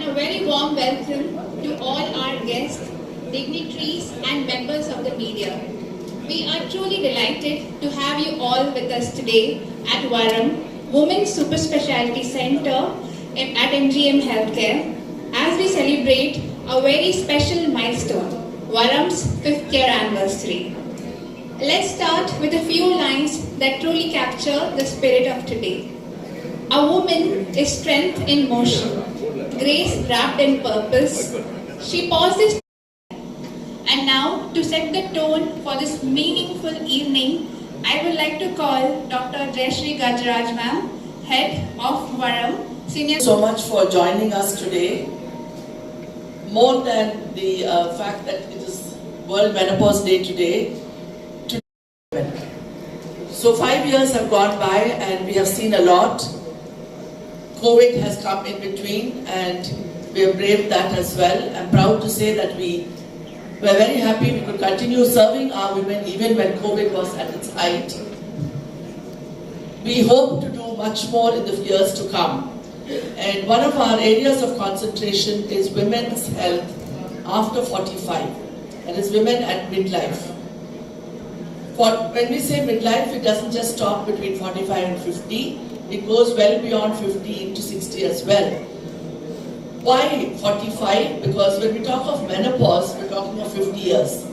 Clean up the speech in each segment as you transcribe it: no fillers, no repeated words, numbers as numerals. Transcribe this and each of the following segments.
and a very warm welcome to all our guests, dignitaries and members of the media. We are truly delighted to have you all with us today at Varam Women's Super Speciality Center at MGM Healthcare as we celebrate a very special milestone, Varam's 5th year anniversary. Let's start with a few lines that truly capture the spirit of today. A woman is strength in motion, grace wrapped in purpose. She pauses. And now, to set the tone for this meaningful evening, I would like to call Dr. Jayashree Gajaraj ma'am, Head of Varam, Senior. So much for joining us today. More than the fact that it is World Menopause Day today. So 5 years have gone by and we have seen a lot. COVID has come in between and we have braved that as well. I'm proud to say that we were very happy we could continue serving our women even when COVID was at its height. We hope to do much more in the years to come. And one of our areas of concentration is women's health after 45. That is women at midlife. When we say midlife, it doesn't just stop between 45 and 50. It goes well beyond 50 into 60 as well. Why 45? Because when we talk of menopause, we're talking of 50 years.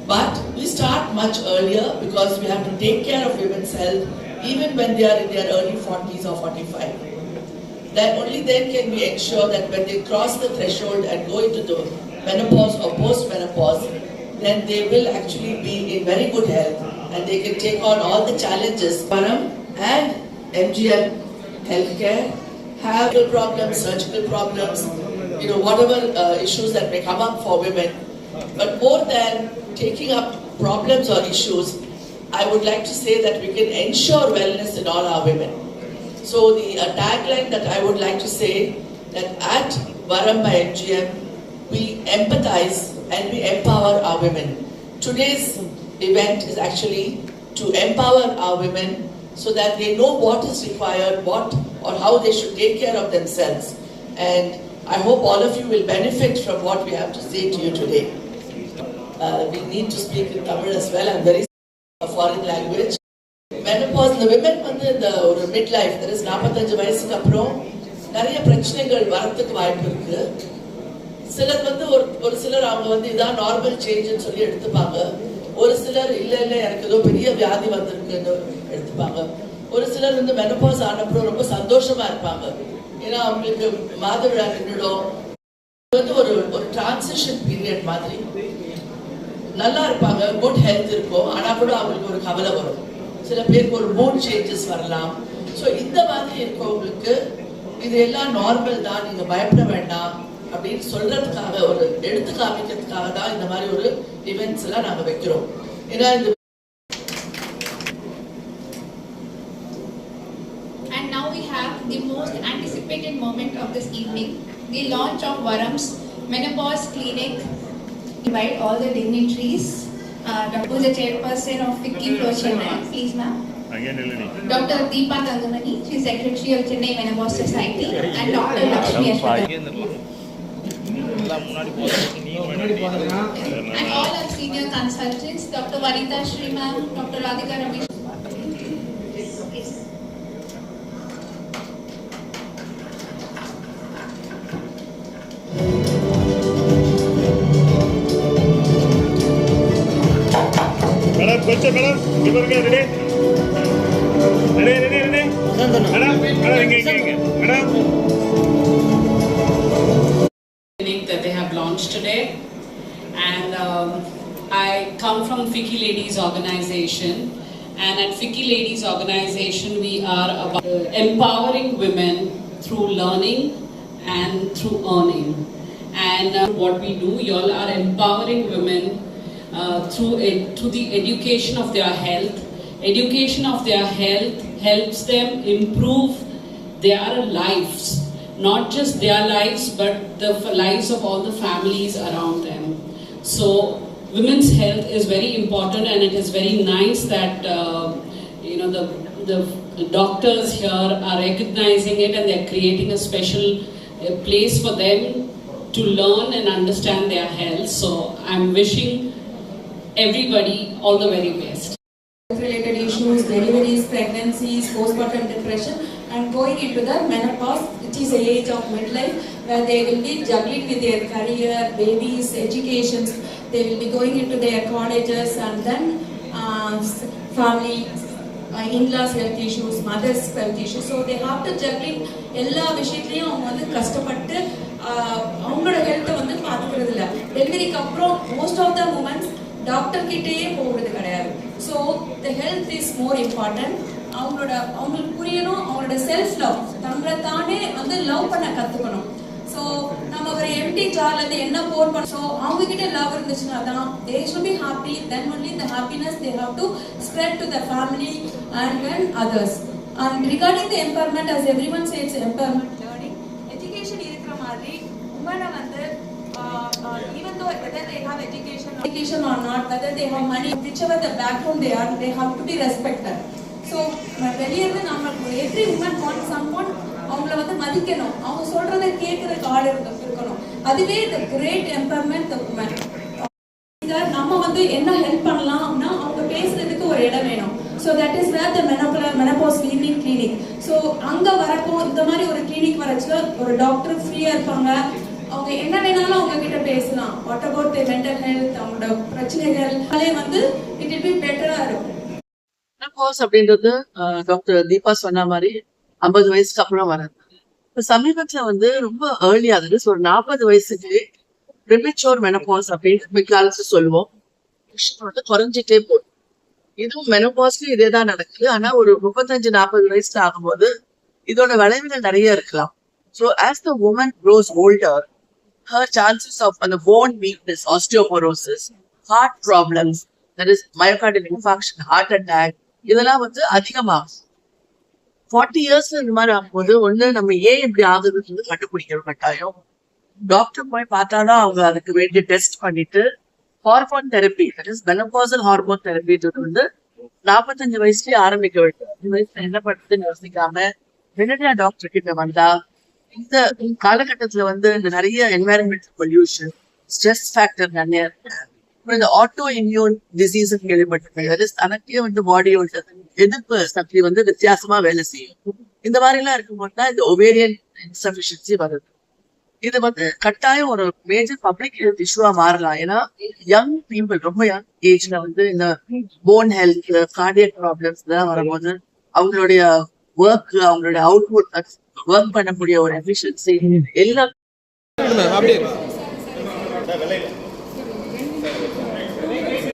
But we start much earlier because we have to take care of women's health even when they are in their early 40s or 45. That only then can we ensure that when they cross the threshold and go into the menopause or post-menopause, then they will actually be in very good health and they can take on all the challenges. Varam and MGM Healthcare have medical problems, surgical problems, whatever issues that may come up for women. But more than taking up problems or issues, I would like to say that we can ensure wellness in all our women. So the tagline that I would like to say that at Varam by MGM, we empathize and we empower our women. Today's event is actually to empower our women so that they know what is required, what or how they should take care of themselves. And I hope all of you will benefit from what we have to say to you today. We need to speak in Tamil as well. I'm very sorry for foreign language. Menopause, the women the midlife, there is 45 வயசுக்கு அப்புறம் நிறைய பிரச்சனைகள் வரதுக்கு வாய்ப்பு இருக்கு. சிலர் ஒரு சிலர் அவங்க இதான் நார்மல் சேஞ்சுன்னு சொல்லி எடுத்துப்பாங்க. ஒரு சிலர் இல்ல எனக்கு ஏதோ பெரிய வியாதி வந்திருக்குன்னு எடுத்துப்பாங்க. ஒரு சிலர் மெனோபாஸ் ஆனப்புறம் ரொம்ப சந்தோஷமா இருப்பாங்க. ஏன்னா அவங்களுக்கு மாதவிடாய் நின்றுடும். ஒரு டிரான்சிஷன் பீரியட் மாதிரி நல்லா இருப்பாங்க, குட் ஹெல்த் இருக்கும். ஆனா கூட அவங்களுக்கு ஒரு கவலை வரும். சில பேருக்கு ஒரு மூட் சேஞ்சஸ் வரலாம். ஸோ இந்த மாதிரி இருக்கவங்களுக்கு இது எல்லாம் நார்மல் தான், நீங்க பயப்பட வேண்டாம் அப்படின்னு சொல்றதுக்காக ஒரு எடுத்து காமிக்கிறதுக்காக தான் இந்த மாதிரி ஒரு இவெண்ட்ஸ் எல்லாம் நாங்க வைக்கிறோம். ஏன்னா இந்த And now we have the most anticipated moment of this evening, the launch of Varam's Menopause Clinic. Invite all the dignitaries. Who is the chairperson of FICCI Pro Chennai, please ma'am. Dr. Deepa Gangamani, she is Secretary of Chennai Menopause Society, and Dr. Lakshmi Ashwani. And all our senior consultants, Dr. Vanita Shri ma'am, Dr. Radhika Ramesh. Madam, give her ready. Madam. That they have launched today, and I come from FICCI Ladies Organization, and at FICCI Ladies Organization we are about empowering women through learning and through earning. And what we do, you all are empowering women through the education of their health. Education of their health helps them improve their lives, not just their lives but the lives of all the families around them. So women's health is very important, and it is very nice that the doctors here are recognizing it and they're creating a special a place for them to learn and understand their health. So I'm wishing everybody all the very best. Related issues, deliveries, pregnancies, postpartum depression, and going into the menopause. It is the age of midlife where they will be juggling with their career, babies, education. They will be going into their colleges and then family, in-laws health issues, mothers health issues. So they have to juggling எல்லா விஷயத்துலயும் அவங்க வந்து கஷ்டப்பட்டு அவங்களோட ஹெல்த்தை வந்து பார்த்துக்கிறது இல்லை. டெலிவரிக்கு அப்புறம் most of the women's doctor கிட்டேயே போகிறது கிடையாது. So the health is more important. அவங்களுக்கு புரியணும், அவங்களோட செல்ஃப் லவ், தங்களை தானே வந்து லவ் பண்ண கற்றுக்கணும். ஸோ நம்ம ஒரு எம்டி ஜார்லேருந்து என்ன போர் பண்ண, ஸோ அவங்க கிட்ட லவ் இருந்துச்சுன்னா தான் they should be happy. Then only the happiness they have to spread to the family and when others. And regarding the empowerment, as every one chase empowerment learning, education இருக்கிற மாதிரி உமனை வந்து even though whether they have education or not, whether they have money, whichever the background they are, they have to be respected. So வெளியிருந்து நம்ம every woman wants someone அவங்கள வந்து மதிக்கணும், அவங்க சொல்றதை கேட்கறதுக்கு ஆள் இருக்கணும். அதுவே the great empowerment of women. நம்ம வந்து என்ன ஹெல்ப் பண்ணலாம்னா அவங்க பேசுறதுக்கு ஒரு இடம் வேணும். So that is where the menopause evening clinic. So அங்க வரப்போ இந்த மாதிரி ஒரு கிளினிக் வரச்சுல ஒரு டாக்டர் ஃப்ரீயா இருப்பாங்க. அவங்க என்ன வேணாலும் அவங்க கிட்ட பேசலாம். What about the mental health, அவங்களோட பிரச்சனைகள் அதே வந்து இட் வில் பி பெட்டரா இருக்கும். மெனோபாஸ் அப்படின்றது டாக்டர் தீபா சொன்ன மாதிரி 50 வயசுக்கு அப்புறம் வராது. இப்போ சமீபத்துல வந்து ரொம்ப ஏர்லி ஆகுது. ஒரு 40 வயசுக்கு ப்ரிமெச்சூர் மெனோபாஸ் அப்படின்னு மிக்காலத்து சொல்லுவோம். வந்து குறைஞ்சிட்டே போகும். இதுவும் மெனோபாஸ்லயும் இதே தான் நடக்குது. ஆனா ஒரு 35-40 வயசுல ஆகும்போது இதோட விளைவுகள் நிறைய இருக்கலாம். So as the woman grows older, her chances of the bone weakness, osteoporosis, heart problems, that is myocardial infarction, heart attack, இதெல்லாம் வந்து அதிகமாகும். 40 years இந்த மாதிரி ஆகும்போது ஒண்ணு நம்ம ஏன் இப்படி ஆகுதுன்னு கண்டுபிடிக்கணும் கட்டாயம். டாக்டர் போய் பார்த்தாலும் அவங்க அதுக்கு வேண்டிய டெஸ்ட் பண்ணிட்டு hormone therapy, that is menopausal hormone therapy வந்து 45 வயசுலயே ஆரம்பிக்க வேண்டும். இந்த வயசுல என்ன பண்றதுன்னு யோசிக்காம உடனடியா டாக்டர் கிட்ட வந்தா, இந்த காலகட்டத்துல வந்து இந்த நிறைய என்வாயரன்மெண்டல் பொல்யூஷன், ஸ்ட்ரெஸ் ஃபேக்டர் நிறைய இருக்கு. இந்த ஆட்டோ இம்யூன் டிசீஸ் கேள்விப்பட்டிருக்கேன். தனக்கே வந்து பாடியோட எதிர்ப்பு சக்தி வந்து வித்தியாசமா வேலை செய்யும். இந்த மாதிரி எல்லாம் இருக்கும்போது தான் இந்த ஒவேரியன் இன்சஃபிஷியன்சி வருது. இது வந்து கட்டாயம் ஒரு மேஜர் பப்ளிக் ஹெல்த் இஷ்யூவா மாறலாம். ஏன்னா யங் பீப்புள், ரொம்ப யங் ஏஜ்ல வந்து இந்த போன் ஹெல்த், கார்டியக் ப்ராப்ளம்ஸ் இதெல்லாம் வரும்போது அவங்களுடைய ஒர்க், அவங்களுடைய அவுட்புட், ஒர்க் பண்ணக்கூடிய ஒரு எஃபிஷியன்சி எல்லாம்